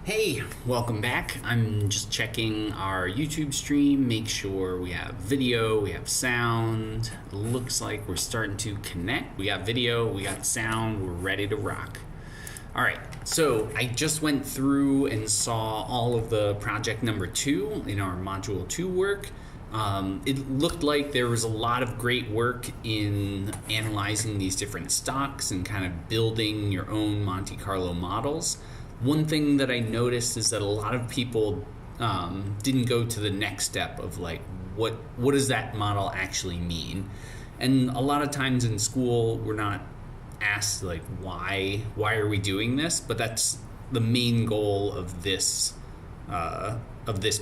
Hey, welcome back. I'm just checking our YouTube stream, make sure we have video, we have sound. Looks like we're starting to connect. We got video, we got sound, we're ready to rock. All right, so I just went through and saw all of the project number 2 in our module 2 work. It looked like there was a lot of great work in analyzing these different stocks and kind of building your own Monte Carlo models. One thing that I noticed is that a lot of people didn't go to the next step of like, what does that model actually mean? And a lot of times in school, we're not asked like, why are we doing this? But that's the main goal of this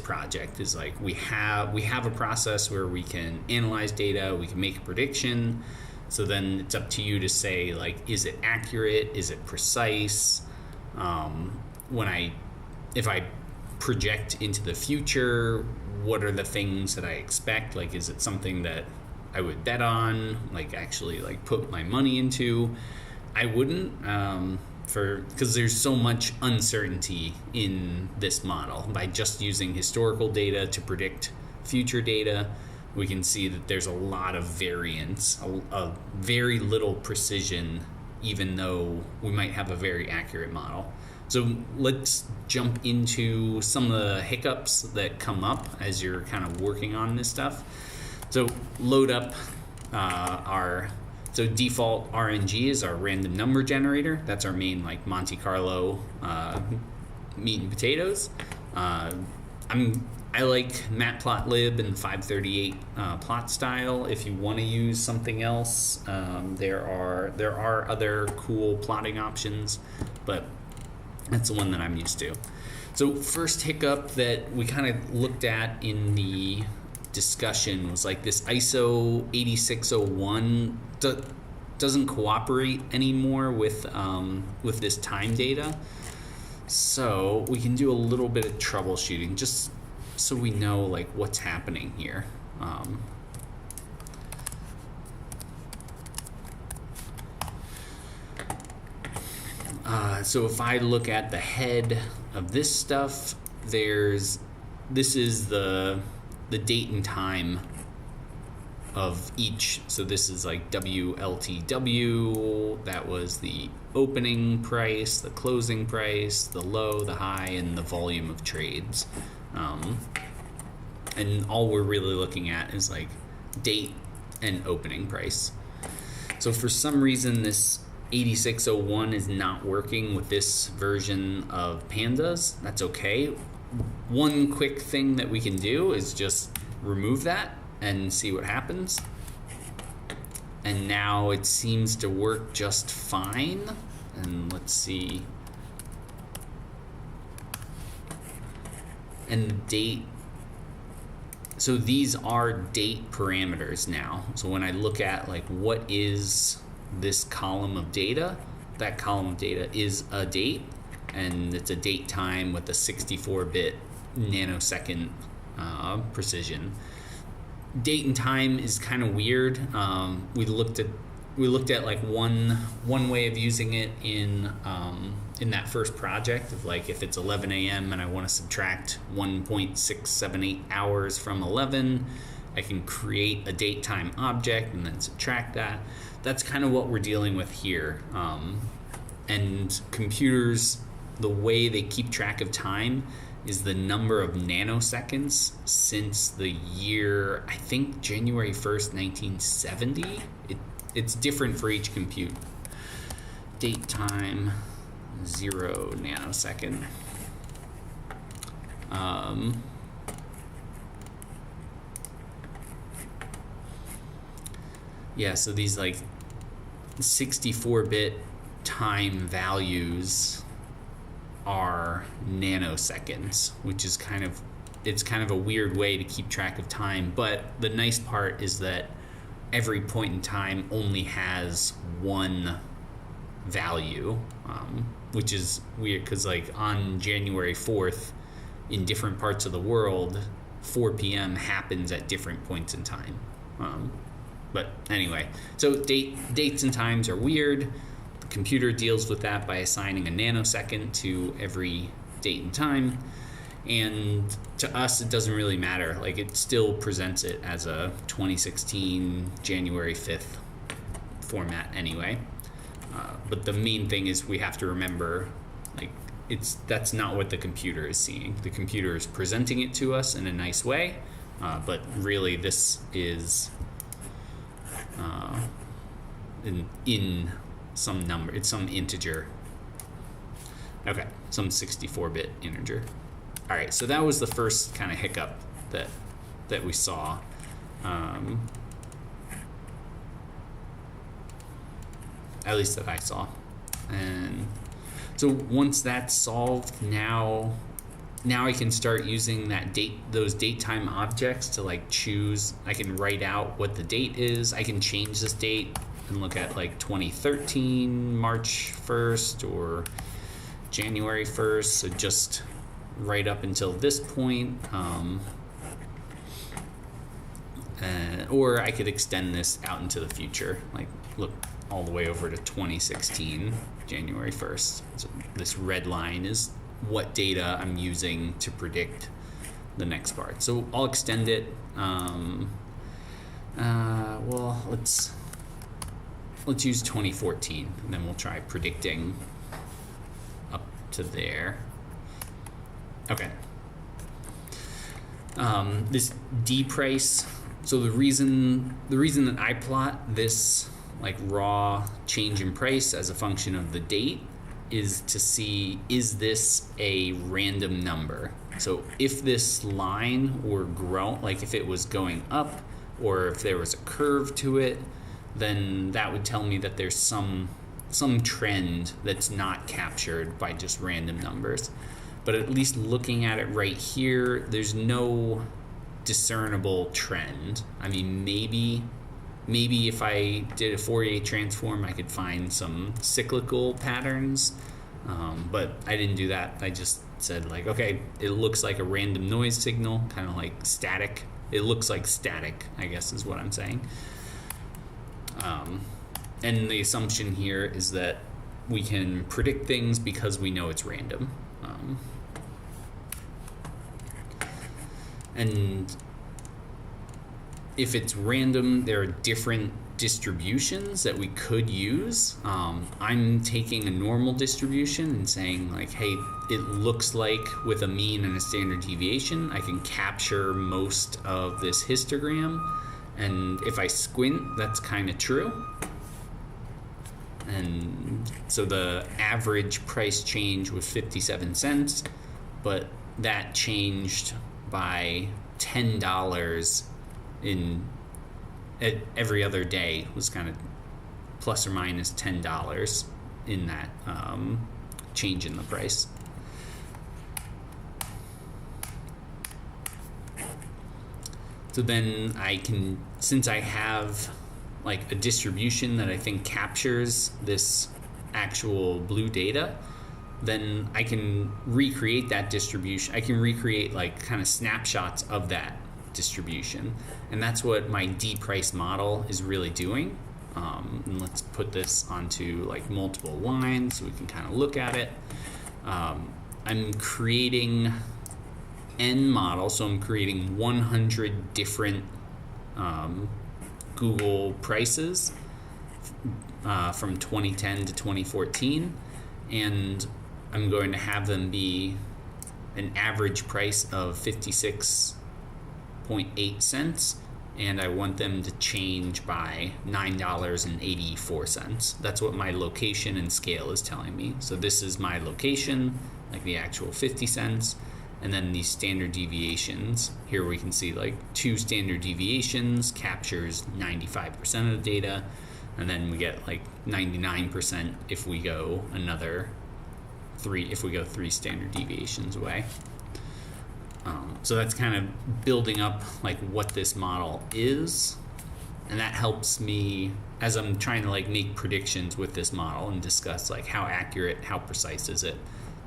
project is like, we have a process where we can analyze data, we can make a prediction. So then it's up to you to say like, is it accurate? Is it precise? If I project into the future, what are the things that I expect? Like, is it something that I would bet on, like actually like put my money into? I wouldn't, because there's so much uncertainty in this model. By just using historical data to predict future data, we can see that there's a lot of variance, a very little precision, even though we might have a very accurate model. So let's jump into some of the hiccups that come up as you're kind of working on this stuff. So load up so default RNG is our random number generator. That's our main like Monte Carlo meat and potatoes. I like matplotlib and 538 plot style. If you want to use something else, there are other cool plotting options, but that's the one that I'm used to. So first hiccup that we kind of looked at in the discussion was like this ISO 8601 doesn't cooperate anymore with this time data. So we can do a little bit of troubleshooting just so we know like what's happening here. So if I look at the head of this stuff, this is the date and time of each. So this is like WLTW, that was the opening price, the closing price, the low, the high, and the volume of trades. And all we're really looking at is like date and opening price. So for some reason this 8601 is not working with this version of pandas. That's okay. One quick thing that we can do is just remove that and see what happens. And now it seems to work just fine. And let's see. And the date. So these are date parameters now. So when I look at like what is this column of data, that column of data is a date, and it's a date time with a 64-bit nanosecond precision. Date and time is kind of weird. We looked at like one way of using it in that first project of like, if it's 11 a.m. and I want to subtract 1.678 hours from 11, I can create a date time object and then subtract that. That's kind of what we're dealing with here. And computers, the way they keep track of time is the number of nanoseconds since the year, I think January 1st, 1970. It's different for each compute. Date time, 0 nanosecond. Yeah, so these like 64-bit time values are nanoseconds, which is kind of a weird way to keep track of time. But the nice part is that every point in time only has one value, which is weird because like on January 4th in different parts of the world, 4 p.m. happens at different points in time. But anyway, so dates and times are weird. The computer deals with that by assigning a nanosecond to every date and time. And to us, it doesn't really matter. Like, it still presents it as a 2016 January 5th format anyway. But the main thing is we have to remember, like, that's not what the computer is seeing. The computer is presenting it to us in a nice way, but really this is in some number. It's some integer. Okay, some 64-bit integer. All right, so that was the first kind of hiccup that we saw. At least that I saw. And so once that's solved, now I can start using those date-time objects to like choose. I can write out what the date is. I can change this date and look at like 2013 March 1st or January 1st. So just right up until this point. Or I could extend this out into the future, like look all the way over to 2016 January 1st. So this red line is what data I'm using to predict the next part. So I'll extend it. Well, let's use 2014, and then we'll try predicting up to there. Okay. This D price. So the reason that I plot this like raw change in price as a function of the date is to see, is this a random number? So if this line were like if it was going up, or if there was a curve to it, then that would tell me that there's some trend that's not captured by just random numbers. But at least looking at it right here, there's no discernible trend. I mean, maybe if I did a Fourier transform, I could find some cyclical patterns, but I didn't do that. I just said like, okay, it looks like a random noise signal, kind of like static. It looks like static, I guess is what I'm saying. And the assumption here is that we can predict things because we know it's random. And if it's random, there are different distributions that we could use. I'm taking a normal distribution and saying like, hey, it looks like with a mean and a standard deviation, I can capture most of this histogram. And if I squint, that's kind of true. And so the average price change was 57 cents, but that changed by $10 every other day, was kind of plus or minus $10 in that change in the price. So then I can, since I have like a distribution that I think captures this actual blue data, then I can recreate that distribution. I can recreate like kind of snapshots of that distribution. And that's what my D price model is really doing. And let's put this onto like multiple lines so we can kind of look at it. I'm creating N model, so I'm creating 100 different Google prices from 2010 to 2014, and I'm going to have them be an average price of 56.8 cents, and I want them to change by $9.84. That's what my location and scale is telling me. So this is my location, like the actual 50 cents, and then these standard deviations. Here we can see like 2 standard deviations captures 95% of the data, and then we get like 99% if we go if we go 3 standard deviations away. So that's kind of building up like what this model is, and that helps me as I'm trying to like make predictions with this model and discuss like how accurate, how precise is it.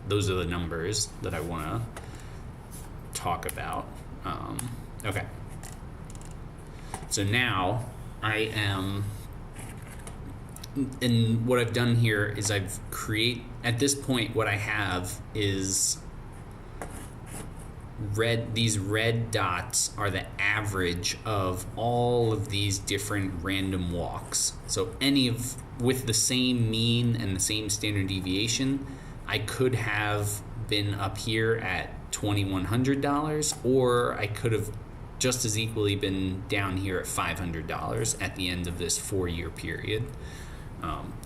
Those are the numbers that I want to talk about. Okay. So now I am, and what I've done here is at this point what I have is these red dots are the average of all of these different random walks. So with the same mean and the same standard deviation, I could have been up here at $2,100, or I could have just as equally been down here at $500 at the end of this 4-year period.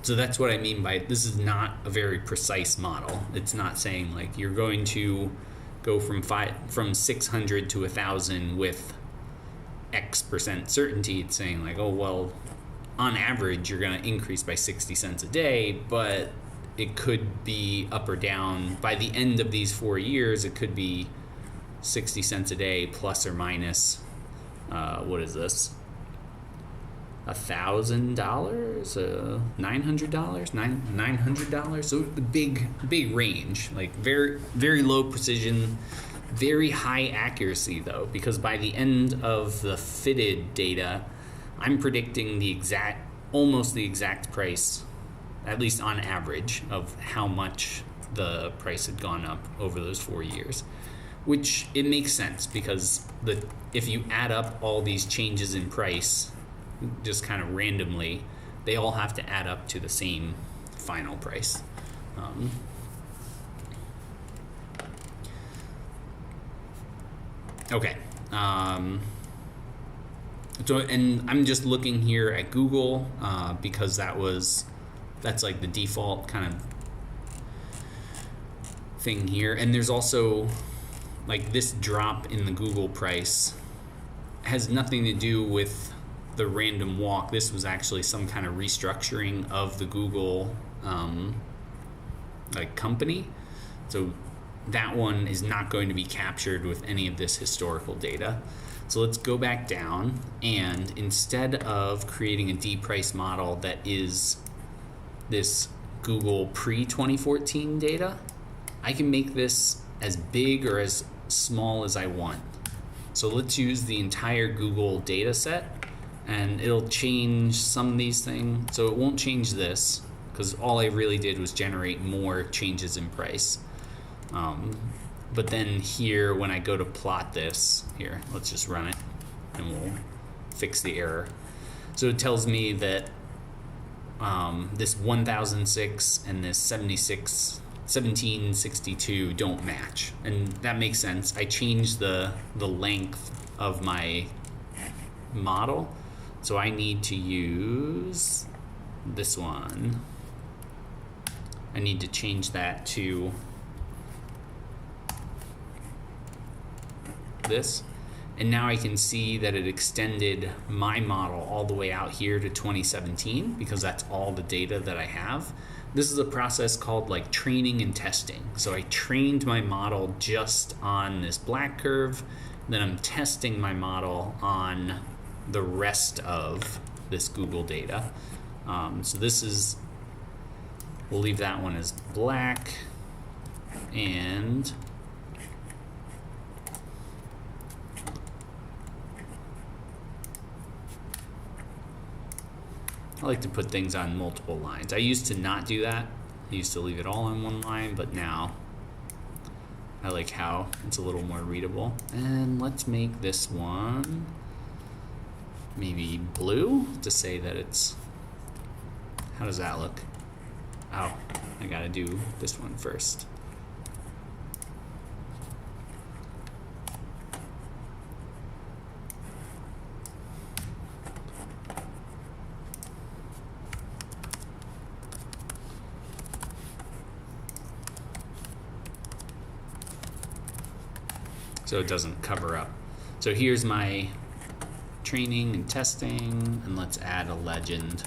So that's what I mean by this is not a very precise model. It's not saying like you're going to go from 600 to 1,000 with X% certainty. It's saying like, oh well, on average you're going to increase by 60 cents a day, but it could be up or down. By the end of these 4 years, it could be 60 cents a day plus or minus. What is this? $1,000, $900, $900. So the big range, like very very low precision, very high accuracy though, because by the end of the fitted data, I'm predicting almost the exact price, at least on average, of how much the price had gone up over those 4 years. Which it makes sense because if you add up all these changes in price just kind of randomly, they all have to add up to the same final price. Okay. So, and I'm just looking here at Google because that's like the default kind of thing here. And there's also like this drop in the Google price has nothing to do with the random walk. This was actually some kind of restructuring of the Google like company. So that one is not going to be captured with any of this historical data. So let's go back down, and instead of creating a D-price model that is this Google pre-2014 data, I can make this as big or as small as I want. So let's use the entire Google data set, and it'll change some of these things. So it won't change this because all I really did was generate more changes in price. But then here, when I go to plot this, here, let's just run it and we'll fix the error. So it tells me that this 1006 and this 1762 don't match, and that makes sense. I changed the length of my model, so I need to use this one. I need to change that to this, and now I can see that it extended my model all the way out here to 2017 because that's all the data that I have. This is a process called like training and testing. So I trained my model just on this black curve, then I'm testing my model on the rest of this Google data. So this is, we'll leave that one as black, and I like to put things on multiple lines. I used to not do that. I used to leave it all on one line, but now I like how it's a little more readable. And let's make this one maybe blue to say that it's, how does that look? Oh, I gotta do this one first. So it doesn't cover up. So here's my training and testing, and let's add a legend.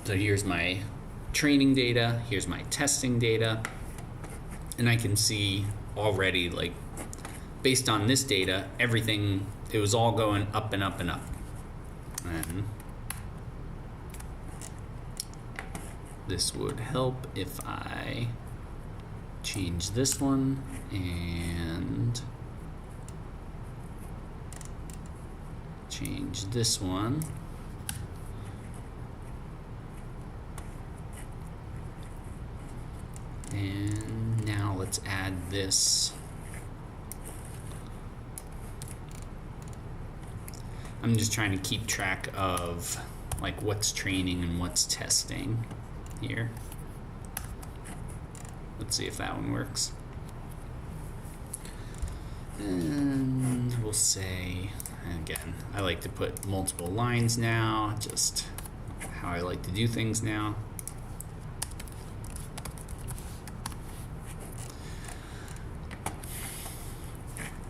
So here's my training data, here's my testing data, and I can see already, like, based on this data, everything, it was all going up and up and up. And this would help if I change this one and change this one. And now let's add this. I'm just trying to keep track of like what's training and what's testing here. Let's see if that one works. And we'll say, again, I like to put multiple lines now, just how I like to do things now.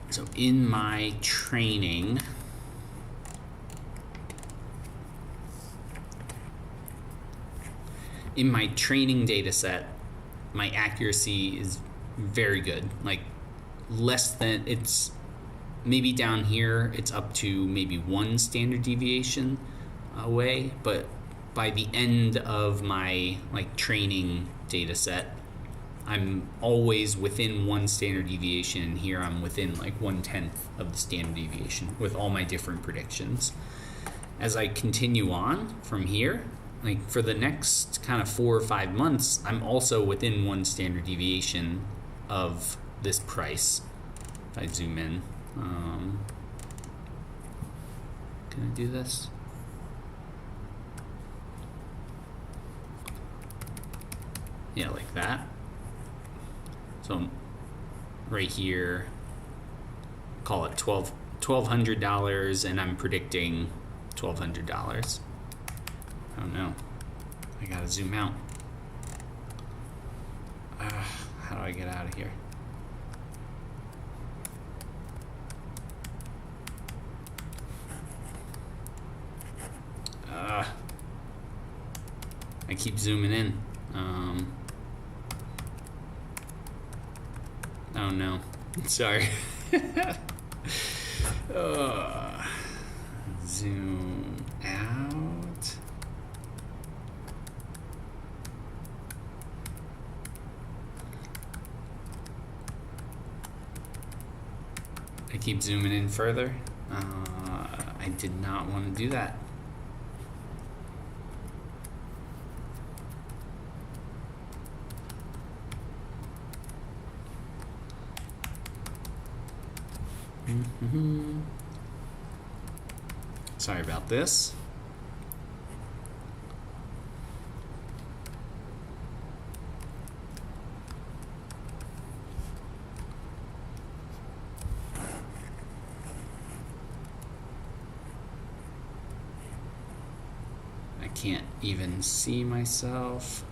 So in my training, data set, my accuracy is very good. Like less than, it's maybe down here, it's up to maybe 1 standard deviation away, but by the end of my like training data set, I'm always within 1 standard deviation, and here I'm within like 1/10 of the standard deviation with all my different predictions. As I continue on from here, like for the next kind of 4 or 5 months, I'm also within 1 standard deviation of this price. If I zoom in, can I do this? Yeah, like that. So right here, call it $1,200, and I'm predicting $1,200. Oh no, I gotta zoom out. How do I get out of here? I keep zooming in. Oh no, sorry. Zoom out. I keep zooming in further. I did not want to do that. Sorry about this. I can't even see myself.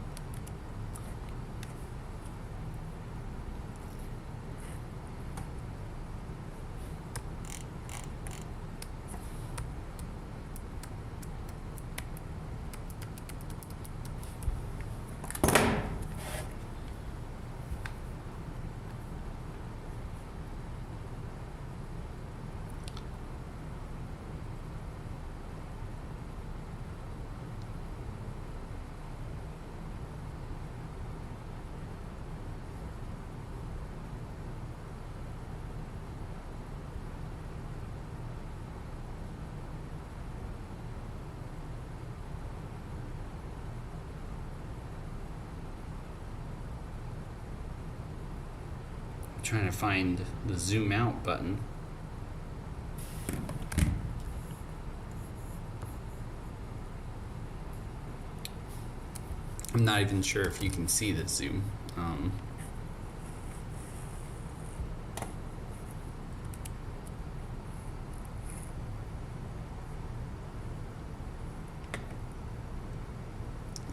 Trying to find the zoom out button. I'm not even sure if you can see the zoom.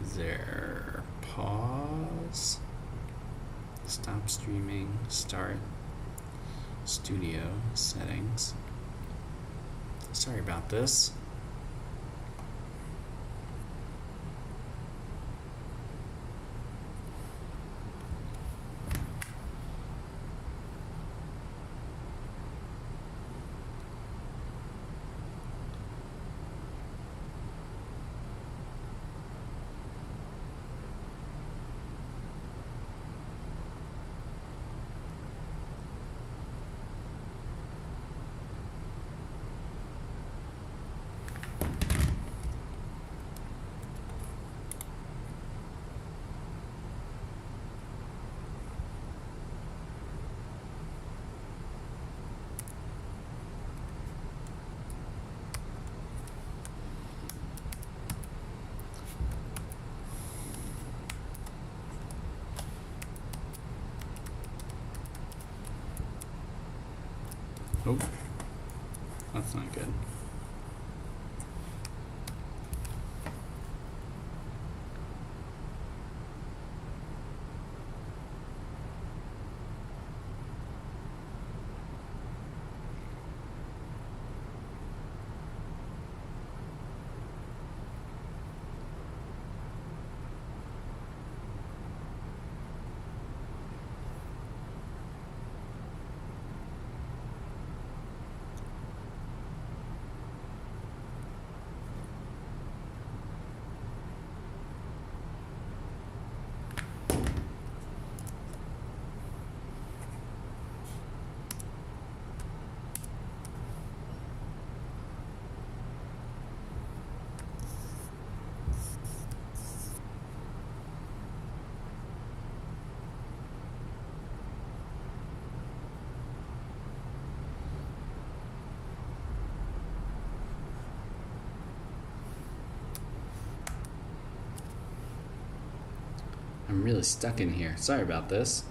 Is there pause? Stop streaming, start studio settings. Sorry about this. Oh, that's not good. I'm really stuck in here. Sorry about this.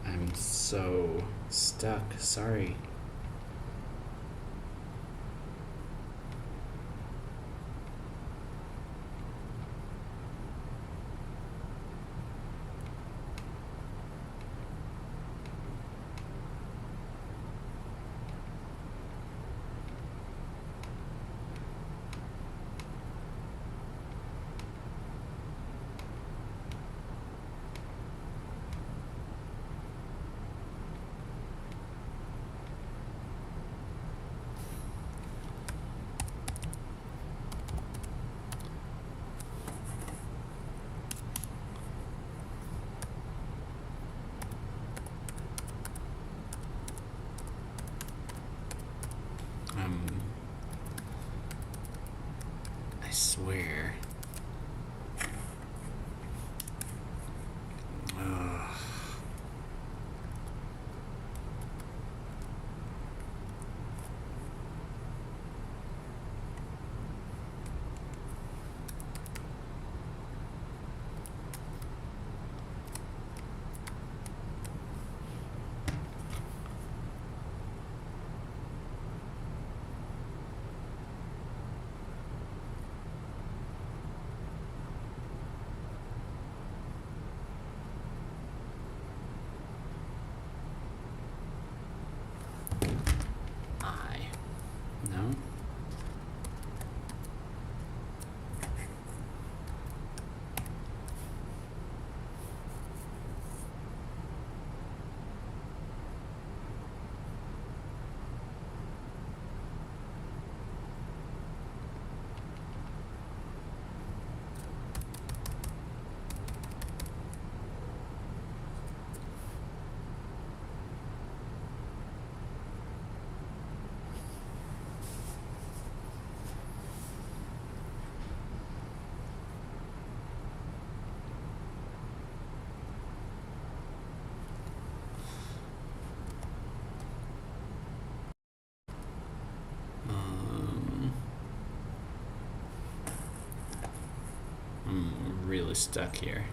I'm so stuck. Sorry. I swear. Ugh. No? I'm really stuck here.